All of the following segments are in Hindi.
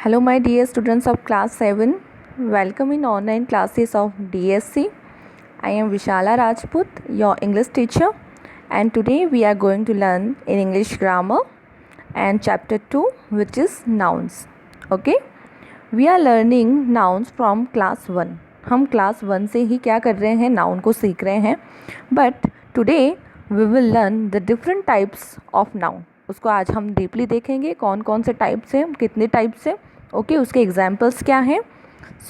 Hello my dear students of class 7, welcome in online classes of DSC. I am Vishala Rajput, your English teacher, and today we are going to learn in English grammar and chapter 2, which is nouns. Okay, we are learning nouns from class 1. हम class 1 से ही क्या कर रहे हैं, noun को सीख रहे हैं, but today we will learn the different types of noun. उसको आज हम डीपली देखेंगे कौन कौन से टाइप्स हैं, कितने टाइप्स हैं, ओके उसके एग्जाम्पल्स क्या हैं.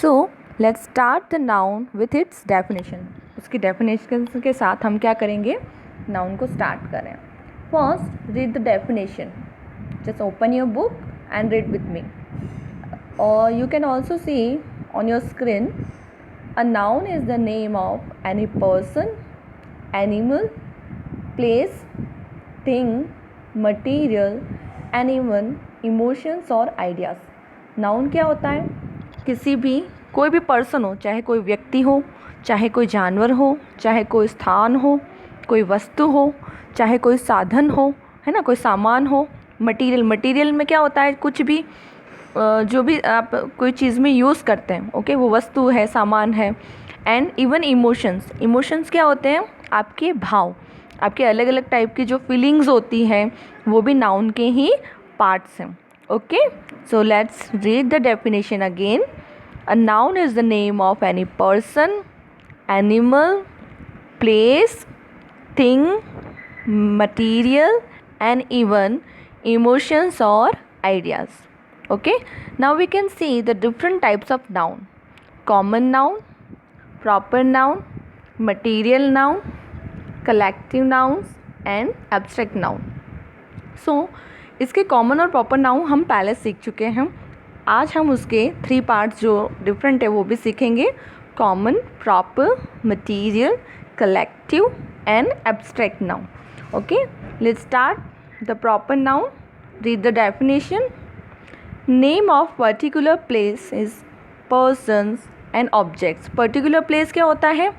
So let's start the noun with its definition. उसकी डेफिनेशन के साथ हम क्या करेंगे, नाउन को स्टार्ट करें. First read the definition. Just open your book and read with me. और you can also see on your screen. A noun is the name of any person, animal, place, thing, material, animal, emotions और आइडियाज़. नाउन क्या होता है, किसी भी कोई भी पर्सन हो, चाहे कोई व्यक्ति हो, चाहे कोई जानवर हो, चाहे कोई स्थान हो, कोई वस्तु हो, चाहे कोई साधन हो, है ना, कोई सामान हो. मटीरियल, मटीरियल में क्या होता है, कुछ भी जो भी आप कोई चीज़ में यूज़ करते हैं, ओके वो वस्तु है, सामान है. And even emotions. इमोशंस क्या होते हैं, आपके भाव, आपके अलग अलग टाइप की जो फीलिंग्स होती हैं वो भी नाउन के ही पार्ट्स हैं. Okay, so let's read the definition again. A noun is the name of any person, animal, place, thing, material and even emotions or ideas. Okay, now we can see the different types of noun. Common noun, proper noun, material noun, collective nouns and abstract noun. So इसके कॉमन और प्रॉपर नाउन हम पहले सीख चुके हैं. आज हम उसके 3 पार्ट्स जो डिफरेंट है वो भी सीखेंगे. Common, proper, material, collective and abstract noun. Okay, let's start the proper noun. Read the definition. Name of particular place is persons and objects. Particular place क्या होता है,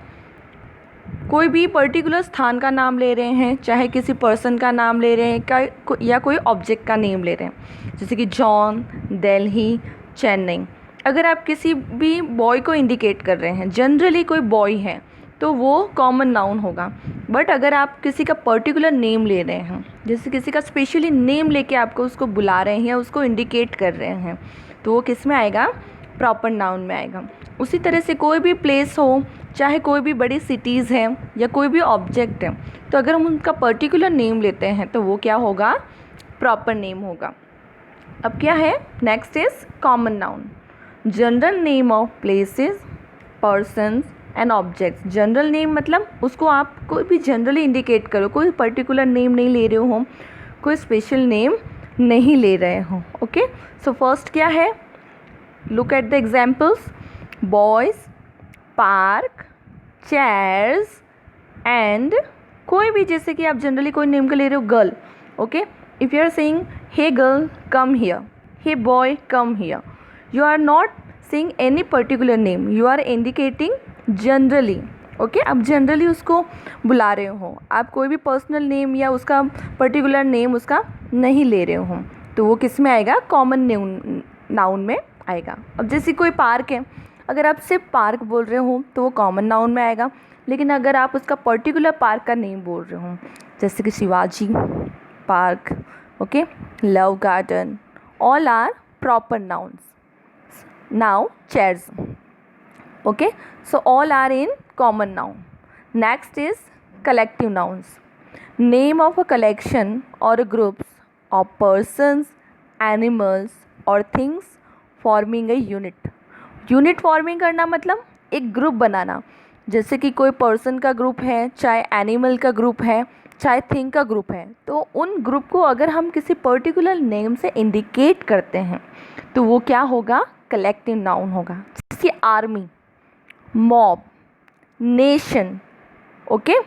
कोई भी पर्टिकुलर स्थान का नाम ले रहे हैं, चाहे किसी पर्सन का नाम ले रहे हैं या कोई ऑब्जेक्ट का नेम ले रहे हैं, जैसे कि जॉन, दिल्ली, चेन्नई. अगर आप किसी भी बॉय को इंडिकेट कर रहे हैं, जनरली कोई बॉय है तो वो कॉमन नाउन होगा. बट अगर आप किसी का पर्टिकुलर नेम ले रहे हैं, जैसे किसी का स्पेशली नेम लेके आपको उसको बुला रहे हैं या उसको इंडिकेट कर रहे हैं, तो वो किस में आएगा, प्रॉपर नाउन में आएगा. उसी तरह से कोई भी प्लेस हो, चाहे कोई भी बड़ी सिटीज़ हैं या कोई भी ऑब्जेक्ट है, तो अगर हम उनका पर्टिकुलर नेम लेते हैं तो वो क्या होगा, प्रॉपर नेम होगा. अब क्या है, next is common noun. General name of places, persons and objects. General name मतलब उसको आप कोई भी जनरली इंडिकेट करो, कोई पर्टिकुलर नेम नहीं ले रहे हो, कोई स्पेशल नेम नहीं ले रहे हो. ओके, सो फर्स्ट क्या है, look at the examples. Boys, park, chairs and कोई भी, जैसे कि आप जनरली कोई नेम का ले रहे हो, girl. Okay, if you are saying hey girl come here, hey boy come here, you are not saying any particular name, you are indicating generally. Okay, आप जनरली उसको बुला रहे हो, आप कोई भी पर्सनल नेम या उसका पर्टिकुलर नेम उसका नहीं ले रहे हो, तो वो किस में आएगा, कॉमन नाउन में आएगा. अब जैसे कोई पार्क है, अगर आप सिर्फ पार्क बोल रहे हो तो वो कॉमन नाउन में आएगा. लेकिन अगर आप उसका पर्टिकुलर पार्क का नेम बोल रहे हो, जैसे कि Shivaji park, okay, love garden, all are proper nouns. Now chairs, okay, so all are in common noun. Next is collective nouns. Name of a collection or groups of persons, animals or things forming a unit. Unit forming करना मतलब एक ग्रुप बनाना. जैसे कि कोई पर्सन का ग्रुप है, चाहे एनिमल का ग्रुप है, चाहे थिंग का ग्रुप है, तो उन ग्रुप को अगर हम किसी पर्टिकुलर नेम से इंडिकेट करते हैं तो वो क्या होगा, कलेक्टिव नाउन होगा. जैसे army, mob, nation. Okay,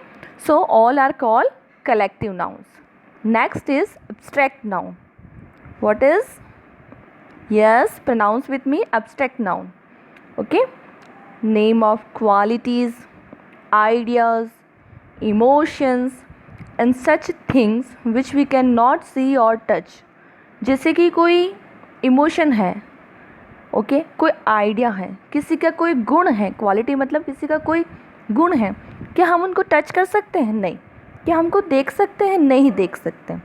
so all are called collective nouns. Next is abstract noun. What is, yes, pronounce with me, abstract noun. Okay, name of qualities, ideas, emotions and such things which we cannot see or touch. जैसे कि कोई इमोशन है, ओके, कोई आइडिया है, किसी का कोई गुण है, क्वालिटी मतलब किसी का कोई गुण है, क्या हम उनको टच कर सकते हैं? नहीं। क्या हमको देख सकते हैं? नहीं देख सकते।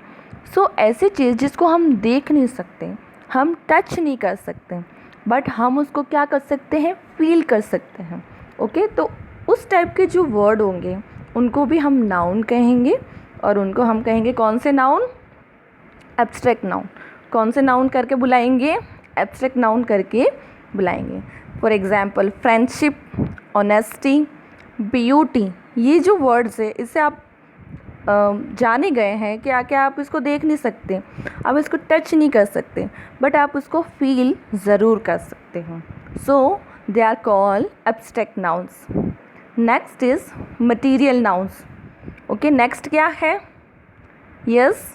सो ऐसी चीज़ जिसको हम देख नहीं सकते, हम टच नहीं कर सकते, बट हम उसको क्या कर सकते हैं? फील कर सकते हैं। ओके, तो उस टाइप के जो वर्ड होंगे उनको भी हम नाउन कहेंगे, और उनको हम कहेंगे कौन से नाउन? Abstract noun. कौन से नाउन करके बुलाएंगे? एब्स्ट्रैक्ट नाउन करके बुलाएंगे। For example friendship, honesty, beauty, ये जो वर्ड्स है इससे आप जाने गए हैं कि क्या आप इसको देख नहीं सकते, आप इसको टच नहीं कर सकते, बट आप उसको फील ज़रूर कर सकते हो। So they are called abstract nouns. Next is material nouns. Okay, next क्या है? Yes,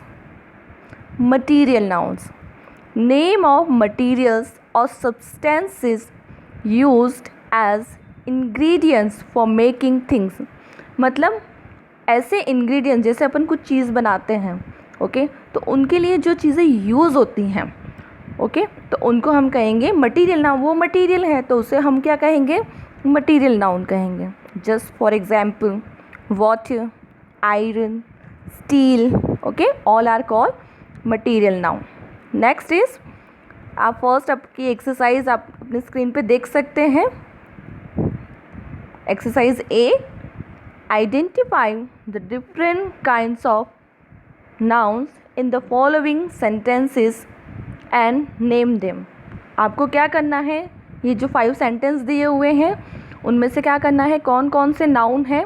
material nouns. Name of materials और substances used as ingredients for making things. मतलब ऐसे इंग्रेडिएंट्स, जैसे अपन कुछ चीज़ बनाते हैं, ओके, तो उनके लिए जो चीज़ें यूज़ होती हैं, ओके, तो उनको हम कहेंगे मटीरियल नाउन। वो मटीरियल है तो उसे हम क्या कहेंगे? मटीरियल नाउन कहेंगे। Just for example water, iron, steel, okay, all are called material noun. Next is, आप फर्स्ट आपकी एक्सरसाइज आप अपने स्क्रीन पे देख सकते हैं। Exercise A, identify the different kinds of nouns in the following sentences and name them। आपको क्या करना है? ये जो 5 सेंटेंस दिए हुए हैं उनमें से क्या करना है? कौन कौन से नाउन हैं,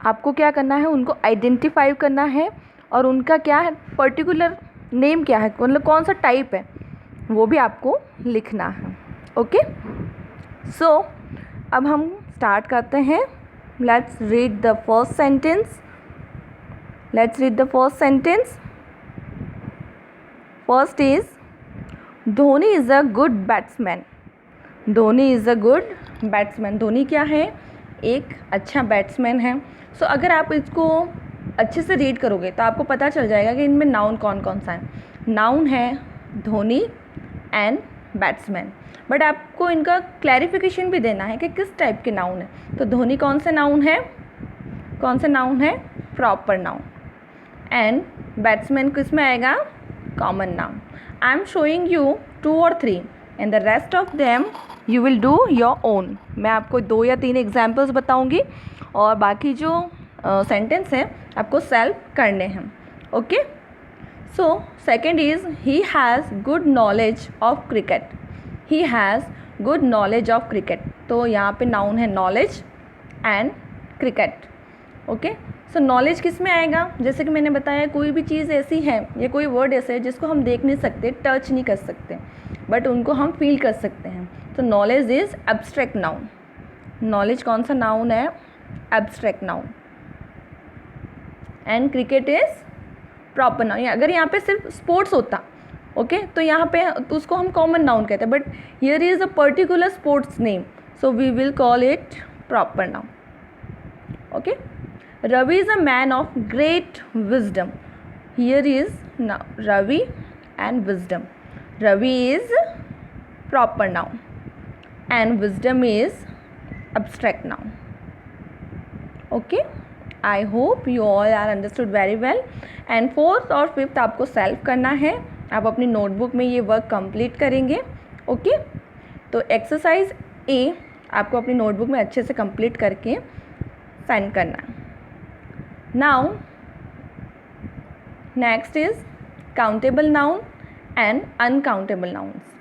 आपको क्या करना है? उनको आइडेंटिफाई करना है, और उनका क्या है? पर्टिकुलर नेम क्या है, मतलब कौन सा टाइप है, वो भी आपको लिखना है। ओके, सो अब हम स्टार्ट करते हैं। Let's read the first sentence. Let's read the first sentence. First is, Dhoni is a good batsman. Dhoni is a good batsman. Dhoni क्या है? एक अच्छा बैट्समैन है। सो अगर आप इसको अच्छे से रीड करोगे तो आपको पता चल जाएगा कि इनमें नाउन कौन कौन सा है। नाउन है धोनी एंड बैट्समैन, बट आपको इनका क्लैरिफिकेशन भी देना है कि किस टाइप के नाउन है। तो धोनी कौन से नाउन है? कौन से नाउन है? Proper noun. एंड बैट्समैन किस में आएगा? Common noun. I am showing you 2 और 3 and the rest of them you will do your own. मैं आपको 2 या 3 एग्जाम्पल्स बताऊंगी, और बाकी जो सेंटेंस है आपको सेल्फ करने हैं। Okay, so second is, he has good knowledge of cricket. He has good knowledge of cricket. तो यहाँ पे नाउन है knowledge and cricket. Okay, so knowledge किस में आएगा? जैसे कि मैंने बताया, कोई भी चीज़ ऐसी है या कोई वर्ड ऐसे है जिसको हम देख नहीं सकते, टच नहीं कर सकते, बट उनको हम फील कर सकते हैं। तो knowledge is abstract noun. Knowledge कौन सा नाउन है? Abstract noun. And cricket is proper noun. अगर यहाँ पे सिर्फ स्पोर्ट्स होता, ओके, तो यहाँ पे तो उसको हम कॉमन नाउन कहते हैं, but here is a particular sports name, so we will call it proper noun. Okay, Ravi is a man of great wisdom. Here is Ravi and wisdom. Ravi is proper noun and wisdom is abstract noun. Okay, I hope you all are understood very well. And 4th और 5th आपको सेल्फ करना है। आप अपनी नोटबुक में ये वर्क कंप्लीट करेंगे। ओके, तो एक्सरसाइज ए आपको अपनी नोटबुक में अच्छे से कंप्लीट करके सेंड करना है। Now next is countable noun and uncountable nouns.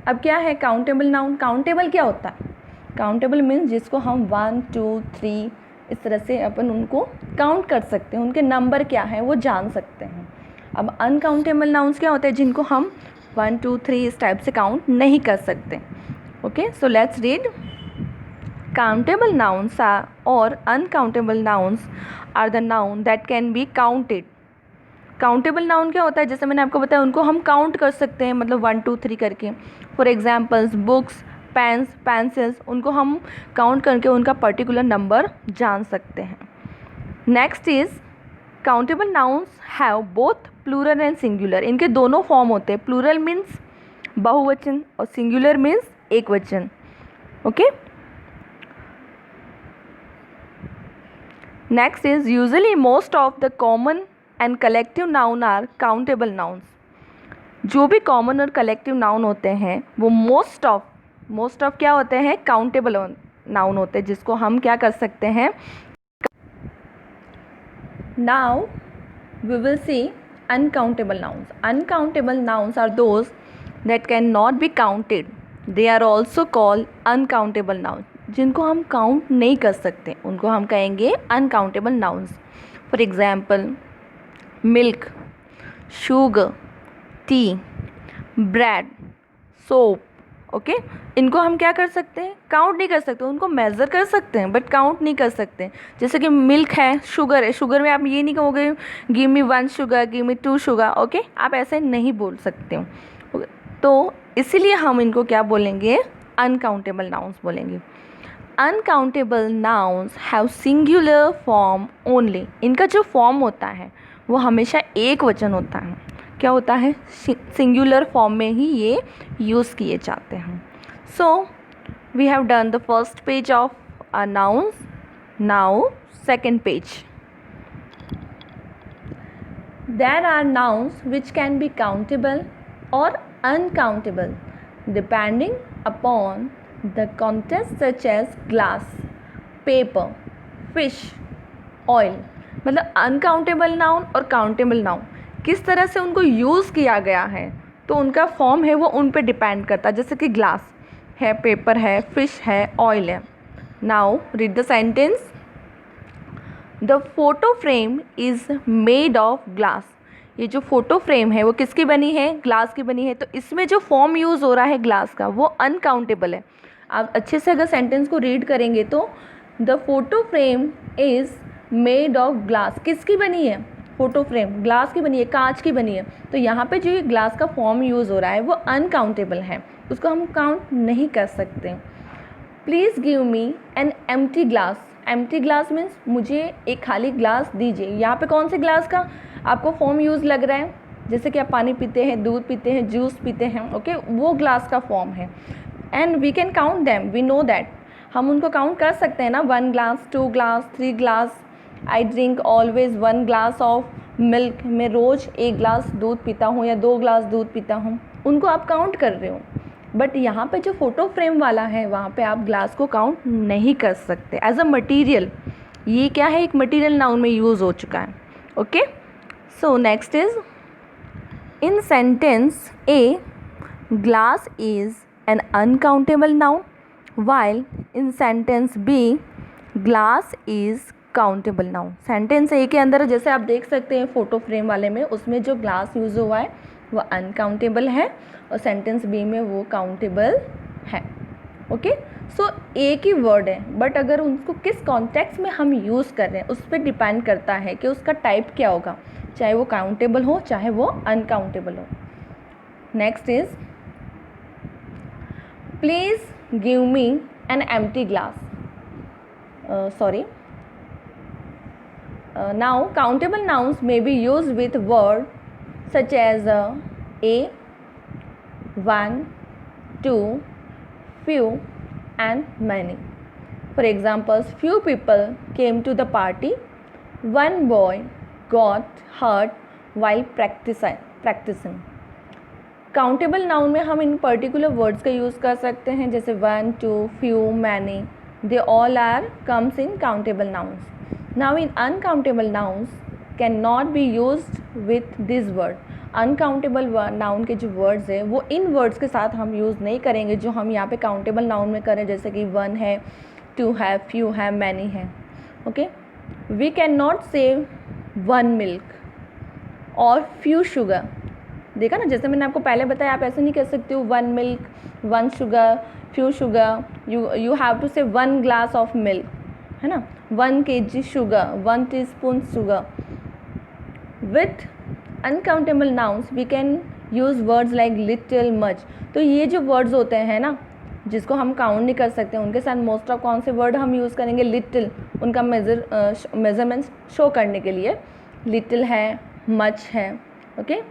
अब क्या है काउंटेबल नाउन? काउंटेबल क्या होता है? काउंटेबल मीन्स जिसको हम 1 2 3 इस तरह से अपन उनको काउंट कर सकते हैं, उनके नंबर क्या है वो जान सकते हैं। अब अनकाउंटेबल नाउन्स क्या होते हैं? जिनको हम 1 2 3 इस टाइप से काउंट नहीं कर सकते। Okay, so let's read. Countable nouns are और uncountable nouns are the noun that can be counted. Countable noun क्या होता है? जैसे मैंने आपको बताया, उनको हम काउंट कर सकते हैं, मतलब 1 2 3 करके। For examples books, pens, pencils, उनको हम काउंट करके उनका पर्टिकुलर नंबर जान सकते हैं। Next is countable nouns have both plural and singular. इनके दोनों फॉर्म होते हैं। प्लूरल मीन्स बहुवचन और सिंगुलर मीन्स एक वचन. Okay. Next is usually most of the common and collective noun are countable nouns. जो भी कॉमन और कलेक्टिव नाउन होते हैं वो मोस्ट ऑफ क्या होते हैं, काउंटेबल नाउन होते हैं, जिसको हम क्या कर सकते हैं. Now we will see uncountable nouns. Uncountable nouns are those that can not be counted. They are also called uncountable noun. जिनको हम काउंट नहीं कर सकते उनको हम कहेंगे uncountable nouns. For example milk, sugar, tea, bread, soap. Okay, इनको हम क्या कर सकते हैं, काउंट नहीं कर सकते. उनको मेज़र कर सकते हैं बट काउंट नहीं कर सकते. जैसे कि मिल्क है, शुगर है, शुगर में आप ये नहीं कहोगे give me 1 sugar, give me 2 sugar. Okay, आप ऐसे नहीं बोल सकते हो. तो इसीलिए हम इनको क्या बोलेंगे, अनकाउंटेबल नाउन्स बोलेंगे. Uncountable nouns have singular form only. इनका जो फॉर्म होता है वो हमेशा एक वचन होता है. क्या होता है, सिंगुलर फॉर्म में ही ये यूज़ किए जाते हैं. So we have done the first page of nouns. Now second page. There are nouns which can be countable और uncountable depending upon the content such as glass, paper, fish, oil. मतलब अनकाउंटेबल नाउन और काउंटेबल नाउन किस तरह से उनको यूज़ किया गया है तो उनका फॉर्म है वो उन पे डिपेंड करता है. जैसे कि ग्लास है, पेपर है, फिश है, ऑयल है. Now read the sentence. The photo frame is made of glass. ये जो फोटो फ्रेम है वो किसकी बनी है, ग्लास की बनी है. तो इसमें जो फॉर्म यूज़ हो रहा है ग्लास का वो अनकाउंटेबल है. आप अच्छे से अगर सेंटेंस को रीड करेंगे तो the photo frame is made of glass. किसकी बनी है, फोटो फ्रेम ग्लास की बनी है, कांच की बनी है. तो यहाँ पे जो ये ग्लास का फॉर्म यूज़ हो रहा है वो अनकाउंटेबल है, उसको हम काउंट नहीं कर सकते. Please give me an empty glass. Empty glass means मुझे एक खाली ग्लास दीजिए. यहाँ पे कौन से ग्लास का आपको फॉर्म यूज़ लग रहा है, जैसे कि आप पानी पीते हैं, दूध पीते हैं, जूस पीते हैं. ओके, वो ग्लास का फॉर्म है. And we can count them, we know that. हम उनको काउंट कर सकते हैं ना, 1 glass, 2 glass, 3 glass. I drink always 1 glass of milk. मैं रोज़ 1 ग्लास दूध पीता हूँ या 2 ग्लास दूध पीता हूँ. उनको आप काउंट कर रहे हो. बट यहाँ पे जो फोटो फ्रेम वाला है वहाँ पे आप ग्लास को काउंट नहीं कर सकते एज अ मटीरियल. ये क्या है, एक मटीरियल नाउन में यूज़ हो चुका है. Okay, so next is in sentence A glass is an uncountable noun while in sentence B glass is countable noun. Sentence A के अंदर जैसे आप देख सकते हैं फोटो फ्रेम वाले में उसमें जो ग्लास यूज़ हुआ है वो अनकाउंटेबल है और सेंटेंस बी में वो काउंटेबल है. ओके, सो एक ही वर्ड है बट अगर उसको किस कॉन्टेक्स्ट में हम यूज़ कर रहे हैं उस पर डिपेंड करता है कि उसका टाइप क्या होगा, चाहे वो काउंटेबल हो चाहे वो अनकाउंटेबल हो. Next is please give me an empty glass. Now countable nouns may be used with word such as a, 1, 2, few and many. For examples, few people came to the party. One boy got hurt while practicing. Countable noun में हम इन पर्टिकुलर वर्ड्स का यूज़ कर सकते हैं जैसे 1, 2, few, many. They all are comes in countable nouns. Now in uncountable nouns cannot be used with this word. Uncountable noun के जो वर्ड्स हैं वो इन वर्ड्स के साथ हम यूज़ नहीं करेंगे जो हम यहाँ पे काउंटेबल नाउन में करें, जैसे कि 1 है, 2 है, few है, many है. ओके, वी कैन नॉट से 1 मिल्क और few शुगर. देखा ना, जैसे मैंने आपको पहले बताया आप ऐसे नहीं कह सकते हो 1 milk, 1 sugar, few sugar. You have to say 1 glass of milk, है ना, 1 kg sugar, 1 teaspoon sugar. With uncountable nouns we can use words like little, much. तो ये जो वर्ड्स होते हैं ना जिसको हम काउंट नहीं कर सकते उनके साथ मोस्ट ऑफ कौन से वर्ड हम यूज़ करेंगे, लिटिल. उनका मेजरमेंट्स शो करने के लिए लिटिल है, मच है. Okay,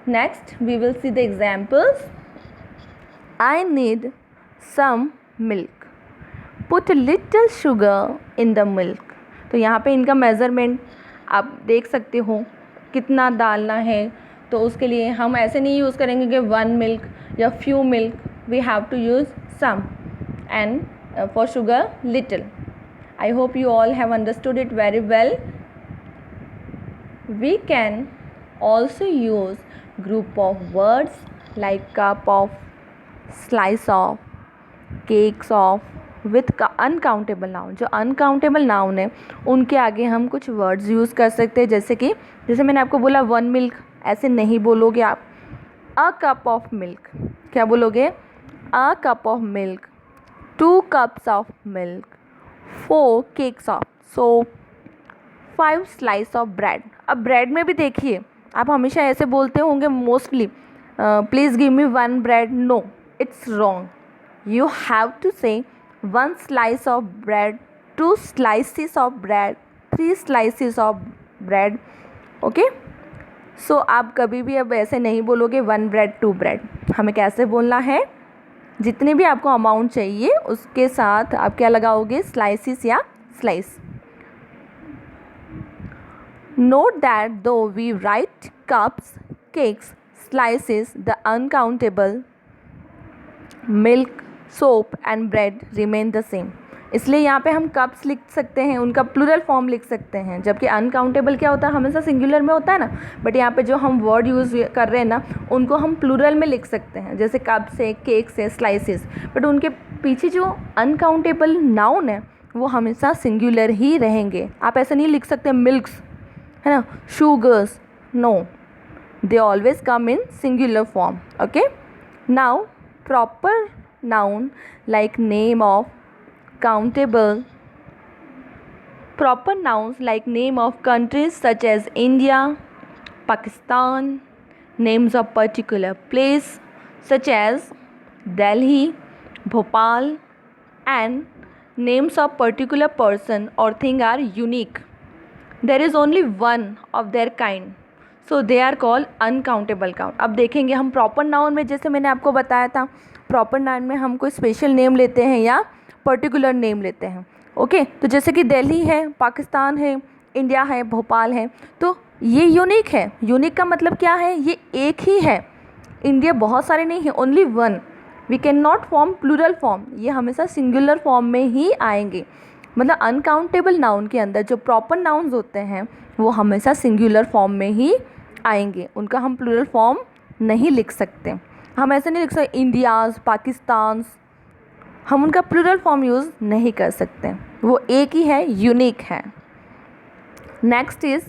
next we will see the examples. I need some milk. Put a little sugar in the milk. तो यहाँ पे इनका मेज़रमेंट आप देख सकते हो कितना डालना है. तो उसके लिए हम ऐसे नहीं यूज़ करेंगे कि 1 मिल्क या few milk. We have to use some and for sugar little. I hope you all have understood it very well. We can also use group of words like cup of, slice of, cakes of with uncountable noun. जो uncountable noun है उनके आगे हम कुछ words यूज़ कर सकते हैं. जैसे मैंने आपको बोला 1 milk, ऐसे नहीं बोलोगे आप. A cup of milk, क्या बोलोगे? A cup of milk, 2 cups of milk, 4 cakes of, so 5 slice of bread. अब bread में भी देखिए आप हमेशा ऐसे बोलते होंगे mostly, please give me 1 bread. No, it's wrong. You have to say 1 slice of bread, 2 slices of bread, 3 slices of bread. Okay, सो आप कभी भी अब ऐसे नहीं बोलोगे 1 bread 2 bread. हमें कैसे बोलना है? जितने भी आपको अमाउंट चाहिए उसके साथ आप क्या लगाओगे? स्लाइसिस या slice. Note that though we write cups, cakes, slices, the uncountable milk, soap and bread remain the same. इसलिए यहाँ पे हम कप्स लिख सकते हैं, उनका प्लूरल फॉर्म लिख सकते हैं, जबकि अनकाउंटेबल क्या होता है? हमेशा सिंगुलर में होता है ना. बट यहाँ पे जो हम वर्ड यूज़ कर रहे हैं ना उनको हम प्लूरल में लिख सकते हैं, जैसे कप्स है, केक्स है, स्लाइसेस. बट उनके पीछे जो अनकाउंटेबल नाउन है वो हमेशा सिंगुलर ही रहेंगे. आप ऐसे नहीं लिख सकते मिल्क्स, है ना, sugars. No, they always come in singular form. Okay, now proper noun like name of, countable. Proper nouns like name of countries such as India, Pakistan, names of particular place such as Delhi, Bhopal, and names of particular person or thing are unique. There is only one of their kind, so they are called uncountable count. अब देखेंगे हम प्रॉपर नाउन में, जैसे मैंने आपको बताया था प्रॉपर नाउन में हम कोई स्पेशल नेम लेते हैं या पर्टिकुलर नेम लेते हैं. ओके, तो जैसे कि दिल्ली है, पाकिस्तान है, इंडिया है, भोपाल है, तो ये यूनिक है. यूनिक का मतलब क्या है? ये एक ही है. इंडिया बहुत सारे नहीं है, only one. We can not form plural form. ये हमेशा सिंगुलर फॉर्म में ही आएंगे. मतलब अनकाउंटेबल नाउन के अंदर जो प्रॉपर नाउन्स होते हैं वो हमेशा सिंगुलर फॉर्म में ही आएंगे. उनका हम प्लूरल फॉर्म नहीं लिख सकते. हम ऐसे नहीं लिख सकते इंडियाज़, पाकिस्तान. हम उनका प्लूरल फॉर्म यूज़ नहीं कर सकते. वो एक ही है, यूनिक है. Next is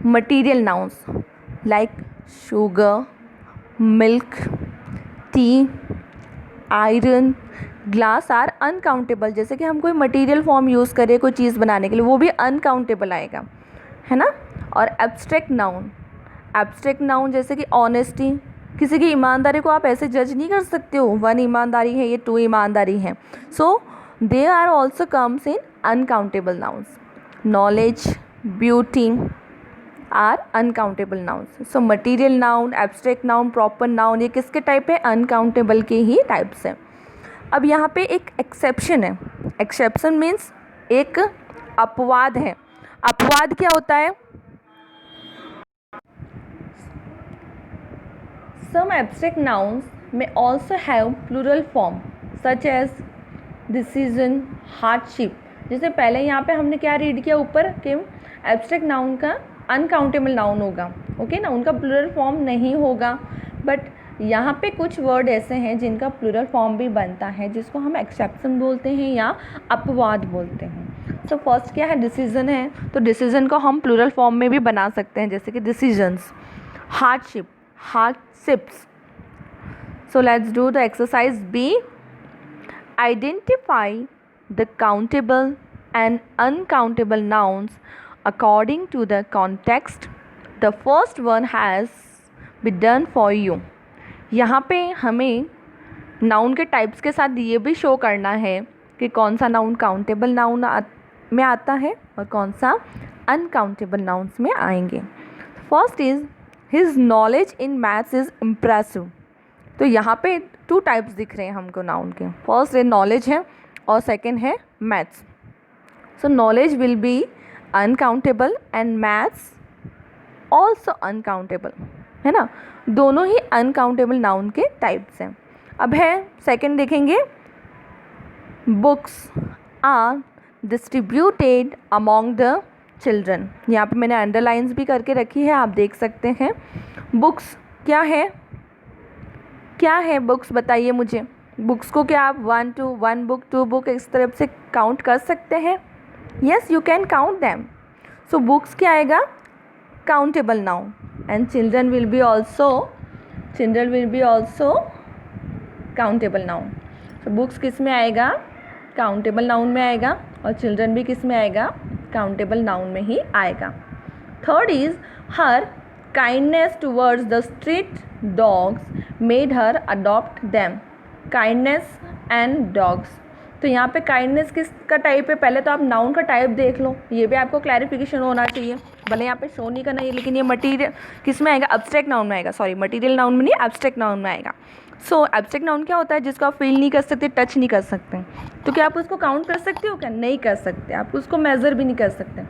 material nouns like sugar, milk, tea, iron, glass are uncountable. जैसे कि हम कोई मटेरियल फॉर्म यूज़ करें कोई चीज़ बनाने के लिए, वो भी अनकाउंटेबल आएगा, है ना. और एब्स्ट्रैक्ट नाउन, एब्स्ट्रैक्ट नाउन जैसे कि ऑनेस्टी. किसी की ईमानदारी को आप ऐसे जज नहीं कर सकते हो 1 ईमानदारी है, ये 2 ईमानदारी है. So they are also comes in uncountable nouns. Knowledge, beauty are uncountable nouns. So material noun, abstract noun, proper noun, ये किसके टाइप है? अनकाउंटेबल के ही टाइप्स हैं. अब यहाँ पे एक एक्सेप्शन है. एक्सेप्शन मीन्स एक अपवाद है. अपवाद क्या होता है? Some abstract nouns may also have plural form such as decision, hardship. जैसे पहले यहाँ पे हमने क्या रीड किया ऊपर कि एब्स्ट्रैक्ट नाउन का अनकाउंटेबल नाउन होगा. ओके ना, उनका प्लूरल फॉर्म नहीं होगा. बट यहाँ पे कुछ वर्ड ऐसे हैं जिनका प्लूरल फॉर्म भी बनता है, जिसको हम एक्सेप्शन बोलते हैं या अपवाद बोलते हैं. सो फर्स्ट क्या है? डिसीजन है. तो डिसीजन को हम प्लूरल फॉर्म में भी बना सकते हैं, जैसे कि decisions. Hardship, hardships. So let's do the exercise B. Identify the countable and uncountable nouns according to the context. The first one has been done for you. यहाँ पे हमें नाउन के टाइप्स के साथ ये भी शो करना है कि कौन सा नाउन काउंटेबल नाउन में आता है और कौन सा अनकाउंटेबल नाउन्स में आएंगे. First is his knowledge in maths is impressive. तो यहाँ पे 2 टाइप्स दिख रहे हैं हमको नाउन के. फर्स्ट है नॉलेज है और सेकेंड है maths. So knowledge will be uncountable and maths also uncountable, है ना. दोनों ही अनकाउंटेबल नाउन के टाइप्स हैं. अब है सेकेंड देखेंगे. Books are distributed among the children. यहाँ पे मैंने अंडरलाइंस भी करके रखी है, आप देख सकते हैं. बुक्स क्या है, क्या है बुक्स, बताइए मुझे. बुक्स को क्या आप 1 बुक 2 बुक इस तरह से काउंट कर सकते हैं? Yes, you can count them. So books क्या आएगा, countable noun. And children will be also countable noun. तो बुक्स किस में आएगा, काउंटेबल नाउन में आएगा, और चिल्ड्रन भी किस में आएगा, काउंटेबल नाउन में ही आएगा. Third is her kindness towards the street dogs made her adopt them. Kindness and dogs. तो यहाँ पे काइंडनेस किस का टाइप है, पहले तो आप नाउन का टाइप देख लो, ये भी आपको क्लैरिफिकेशन होना चाहिए. भले यहाँ पे शो नहीं करना है, लेकिन ये मटीरियल किस में आएगा, एब्स्ट्रैक्ट नाउन में आएगा. सॉरी, मटीरियल नाउन में नहीं, एब्स्ट्रैक्ट नाउन में आएगा. सो एब्स्ट्रैक्ट नाउन क्या होता है, जिसको आप फील नहीं कर सकते, टच नहीं कर सकते. तो क्या आप उसको काउंट कर सकते हो, क्या नहीं कर सकते, आप उसको मेज़र भी नहीं कर सकते.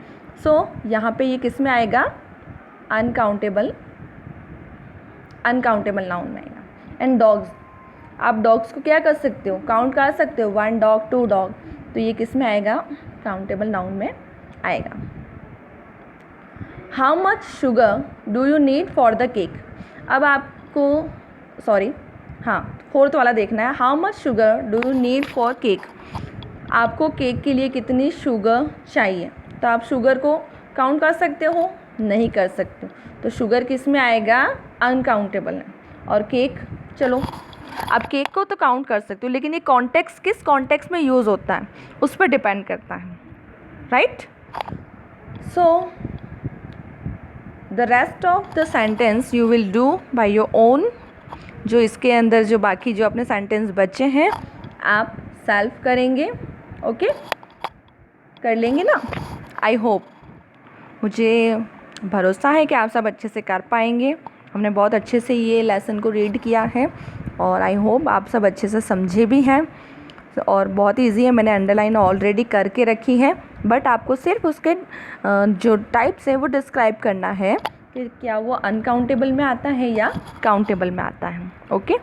सो यहाँ पे ये किस में आएगा, अनकाउंटेबल नाउन में आएगा. एंड डॉग्स, आप डॉग्स को क्या कर सकते हो, काउंट कर सकते हो, 1 डॉग 2 डॉग. तो ये किस में आएगा, काउंटेबल नाउन में आएगा. How much sugar do you need for the cake. अब आपको फोर्थ वाला देखना है. How much sugar do you need for cake. आपको केक के लिए कितनी शुगर चाहिए. तो आप शुगर को काउंट कर सकते हो, नहीं कर सकते. तो शुगर किस में आएगा, अनकाउंटेबल है. और केक, चलो आप केक को तो काउंट कर सकते हो, लेकिन ये कॉन्टेक्स्ट किस कॉन्टेक्स्ट में यूज़ होता है उस पर डिपेंड करता है, right. So the rest of the sentence you will do by your own. जो इसके अंदर जो बाकी जो अपने सेंटेंस बचे हैं आप सेल्फ करेंगे. ओके, कर लेंगे ना. आई होप, मुझे भरोसा है कि आप सब अच्छे से कर पाएंगे. हमने बहुत अच्छे से ये लेसन को रीड किया है और आई होप आप सब अच्छे से समझे भी हैं. और बहुत ईजी है, मैंने अंडरलाइन ऑलरेडी करके रखी है. बट आपको सिर्फ उसके जो टाइप्स है वो डिस्क्राइब करना है कि क्या वो अनकाउंटेबल में आता है या काउंटेबल में आता है. Okay,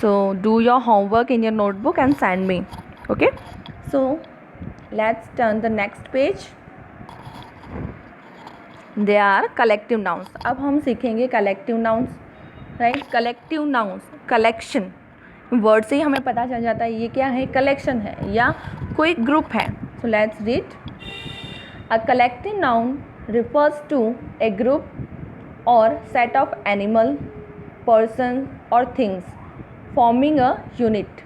so do your homework in your notebook and send me. Okay, so let's turn the next page. They are collective nouns. अब हम सीखेंगे collective nouns, right. Collective nouns, collection, word से ही हमें पता चल जाता है ये क्या है, कलेक्शन है या कोई ग्रुप है. सो let's read. A collective noun refers to a group or set of animal, person or things forming a unit.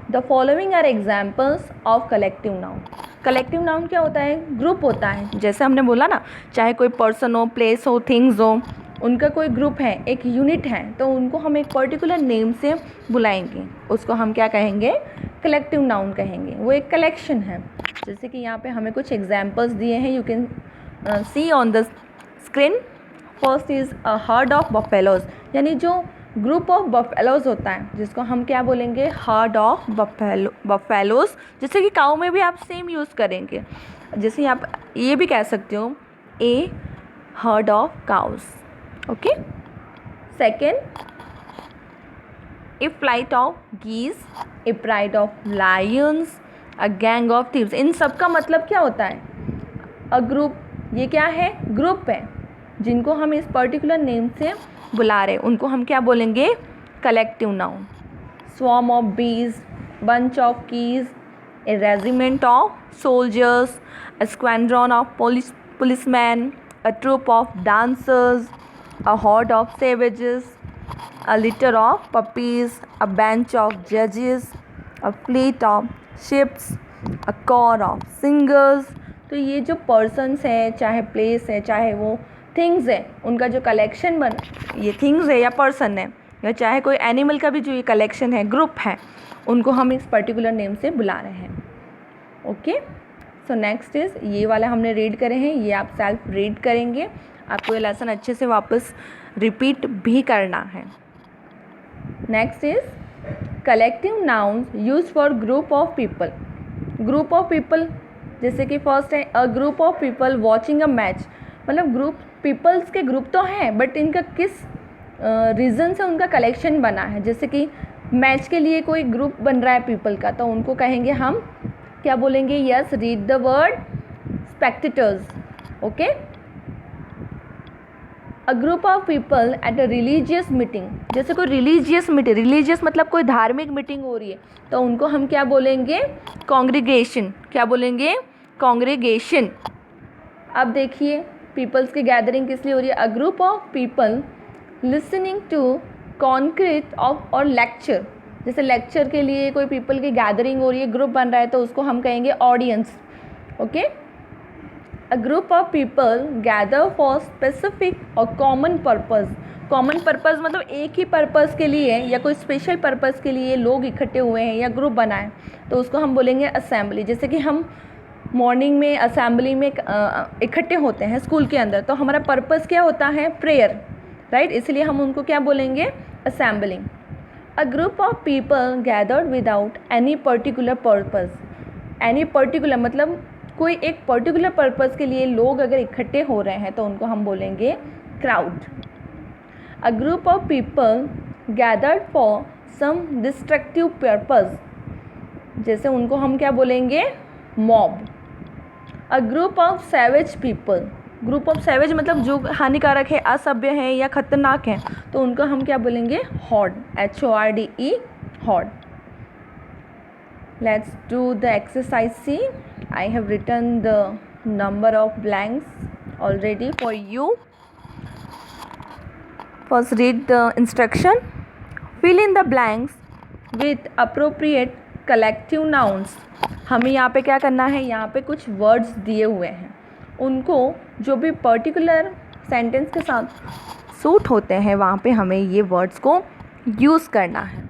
The following are examples of collective noun. Collective noun क्या होता है, ग्रुप होता है. जैसे हमने बोला ना, चाहे कोई पर्सन हो, प्लेस हो, थिंग्स हो, उनका कोई ग्रुप है, एक यूनिट है, तो उनको हम एक पर्टिकुलर नेम से बुलाएंगे. उसको हम क्या कहेंगे, कलेक्टिव नाउन कहेंगे. वो एक कलेक्शन है. जैसे कि यहाँ पे हमें कुछ एग्जाम्पल्स दिए हैं, you can C on the screen. First is a herd of buffaloes, यानी जो ग्रुप ऑफ बफेलोज होता है जिसको हम क्या बोलेंगे, हर्ड ऑफ बफेलोज. जैसे कि काऊ में भी आप सेम यूज़ करेंगे. जैसे आप ये भी कह सकते हो, a herd of cows. Okay. Second, a flight of geese, a pride of lions, a gang of thieves. इन सब का मतलब क्या होता है, अ ग्रुप. ये क्या है, ग्रुप है जिनको हम इस पर्टिकुलर नेम से बुला रहे हैं, उनको हम क्या बोलेंगे, कलेक्टिव नाउन. स्वॉर्म ऑफ बीज, bunch of keys, A regiment of soldiers, a squadron of policeman, a troop of dancers, a horde of savages, a litter of puppies, a bench of judges, a fleet of ships, a corps of singers. तो ये जो पर्सन्स है, चाहे प्लेस है, चाहे वो थिंग्स है, उनका जो कलेक्शन ये थिंग्स है या पर्सन है, या चाहे कोई एनिमल का भी जो ये कलेक्शन है, ग्रुप है, उनको हम इस पर्टिकुलर नेम से बुला रहे हैं. ओके. सो नेक्स्ट इज़, ये वाला हमने रीड करे हैं, ये आप सेल्फ रीड करेंगे. आपको ये लेसन अच्छे से वापस रिपीट भी करना है. Next is collective nouns use for group of people. Group of people जैसे कि फर्स्ट है a group of people watching a match, मतलब ग्रुप पीपल्स के ग्रुप तो हैं बट इनका किस रीज़न से उनका कलेक्शन बना है। जैसे कि मैच के लिए कोई ग्रुप बन रहा है पीपल का, तो उनको कहेंगे हम क्या बोलेंगे, yes read the word spectators. Okay, a group of people at a religious meeting, जैसे कोई रिलीजियस मीटिंग, रिलीजियस मतलब कोई धार्मिक मीटिंग हो रही है तो उनको हम क्या बोलेंगे, कॉन्ग्रीगेशन। क्या बोलेंगे, कॉन्ग्रीगेशन। अब देखिए पीपल्स की गैदरिंग किस लिए हो रही है, a group of people listening to concrete of or lecture, जैसे लेक्चर के लिए कोई पीपल की गैदरिंग हो रही है, ग्रुप बन रहा है तो उसको हम कहेंगे audience. Okay, a group of people gather for specific और कॉमन पर्पज़। कॉमन पर्पज़ मतलब एक ही पर्पज़ के लिए या कोई स्पेशल पर्पज़ के लिए लोग इकट्ठे हुए हैं या ग्रुप बना है तो उसको हम बोलेंगे असेंबली। जैसे कि हम मॉर्निंग में असेंबली में इकट्ठे होते हैं स्कूल के अंदर, तो हमारा पर्पज़ क्या होता है, प्रेयर, राइट, इसलिए हम उनको क्या बोलेंगे, assembly. A group of people gathered without any particular purpose. Any particular मतलब कोई एक पर्टिकुलर पर्पज़ के लिए लोग अगर इकट्ठे हो रहे हैं तो उनको हम बोलेंगे crowd. A group of people gathered for some destructive purpose, जैसे उनको हम क्या बोलेंगे, mob. A group of savage people, group of savage मतलब जो हानिकारक है, असभ्य है या खतरनाक है तो उनको हम क्या बोलेंगे, हॉर्ड, HORDE, हॉर्ड। Let's do the exercise C. I have written the number of blanks already for you. First read the instruction. Fill in the blanks with appropriate collective nouns. हमें यहाँ पे क्या करना है, यहाँ पे कुछ वर्ड्स दिए हुए हैं, उनको जो भी पर्टिकुलर सेंटेंस के साथ सूट होते हैं वहाँ पे हमें ये वर्ड्स को यूज़ करना है।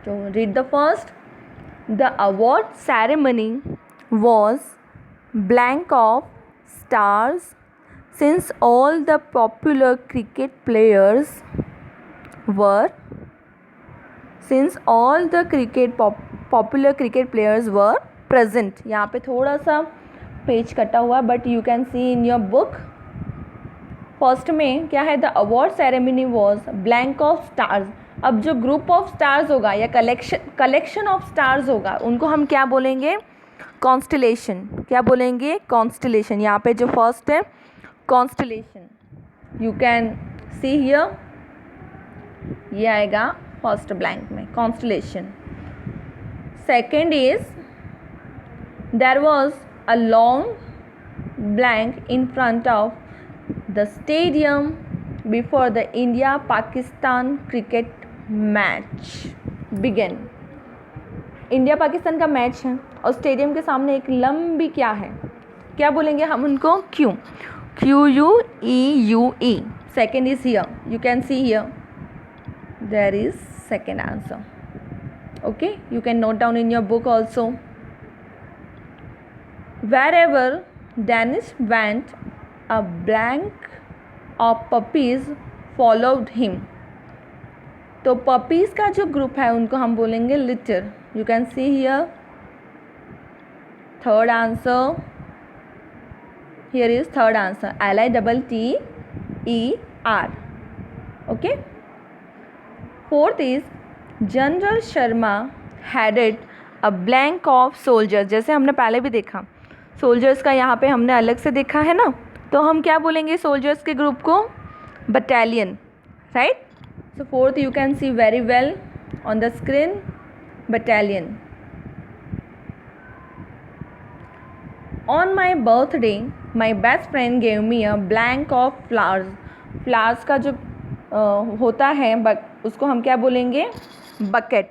तो read the first. The award ceremony was blank of stars since all the popular cricket players were popular cricket players were present। यहाँ पे थोड़ा सा पेज कटा हुआ but you can C in your book. First में क्या है, the award ceremony was blank of stars. अब जो ग्रुप ऑफ स्टार्स होगा या कलेक्शन ऑफ स्टार्स होगा उनको हम क्या बोलेंगे, कॉन्स्टलेशन। क्या बोलेंगे, कॉन्स्टलेशन। यहाँ पे जो फर्स्ट है constellation, you can see here, ये आएगा फर्स्ट ब्लैंक में, constellation. Second is there was a long blank in front of the stadium before the India Pakistan cricket match began. India Pakistan का मैच है और स्टेडियम के सामने एक लंबी क्या है, क्या बोलेंगे हम उनको, queue, QUEUE। Second is here, you can see here, there is second answer. Okay, you can note down in your book also. Wherever Danish went, a blank of puppies followed him। तो पपीज़ का जो ग्रुप है उनको हम बोलेंगे litre. You can see here, third answer, here is third answer, LITTER। Okay, fourth is general Sharma headed a blank of soldiers. जैसे हमने पहले भी देखा सोल्जर्स का, यहाँ पे हमने अलग से देखा है ना, तो हम क्या बोलेंगे सोल्जर्स के ग्रुप को, battalion, right. So fourth you can see very well on the screen, battalion. On my birthday, my best friend gave me a blank of flowers. Flowers का जो होता है उसको हम क्या बोलेंगे, bucket,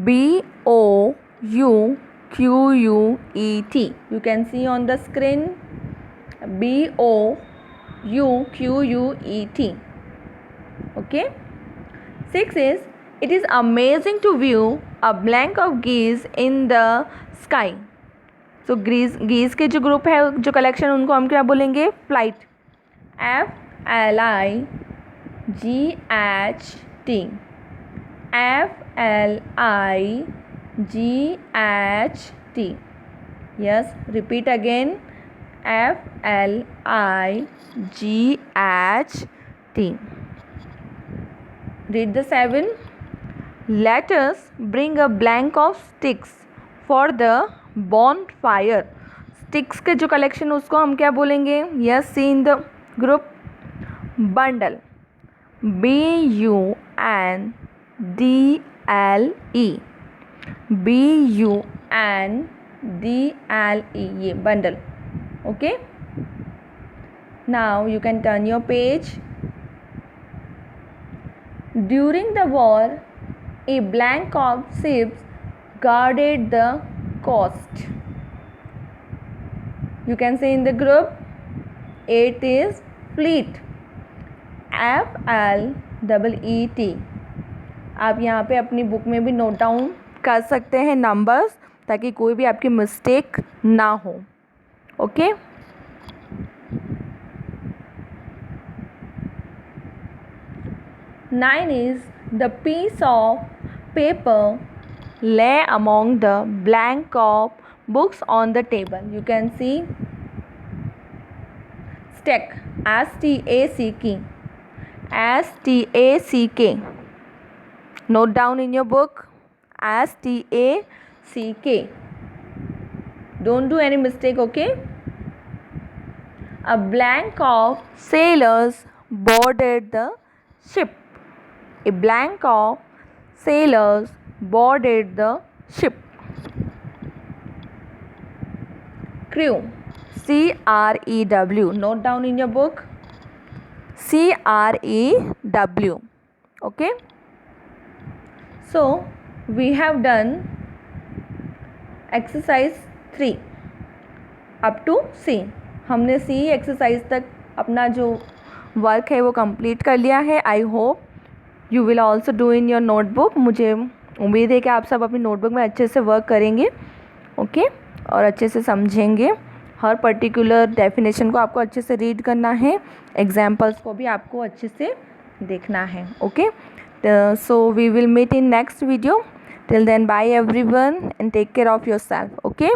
BOUQUET. You can see on the screen, BOUQUET. Okay. 6 is, it is amazing to view a blank of geese in the sky. So geese के जो ग्रुप है, जो कलेक्शन, उनको हम क्या बोलेंगे, flight, FLIGHT, F-L-I-G-H-T. Yes, repeat again. F-L-I-G-H-T. Read the 7. Let us bring a blank of sticks for the bonfire. Sticks के जो collection उसको हम क्या बोलेंगे? Yes, see in the group. Bundle. B-U-N-D-L-E. B-U-N-D-L-E. ये bundle. Okay. Now you can turn your page. During the war, a blank of ships guarded the coast. You can say in the group. It is fleet. F-L-E-E-T. आप यहाँ पे अपनी बुक में भी नोट डाउन कर सकते हैं नंबर्स, ताकि कोई भी आपकी मिस्टेक ना हो. Okay. 9 is the piece of paper lay among the blank of books on the table. You can see stack. S-T-A-C-K. S-T-A-C-K. Note down in your book. S-T-A-C-K. Don't do any mistake, okay? A blank of sailors boarded the ship. A blank of sailors boarded the ship. Crew. C-R-E-W. Note down in your book. C-R-E-W. Okay. So we have done exercise 3 up to C. हमने C एक्सरसाइज तक अपना जो वर्क है वो कंप्लीट कर लिया है. I hope you will also do in your notebook. मुझे उम्मीद है कि आप सब अपनी नोटबुक में अच्छे से वर्क करेंगे. ओके. और अच्छे से समझेंगे. हर पर्टिकुलर डेफिनेशन को आपको अच्छे से रीड करना है. एग्जाम्पल्स को भी आपको अच्छे से देखना है. Okay. So we will meet in next video. Till then bye everyone and take care of yourself. Okay.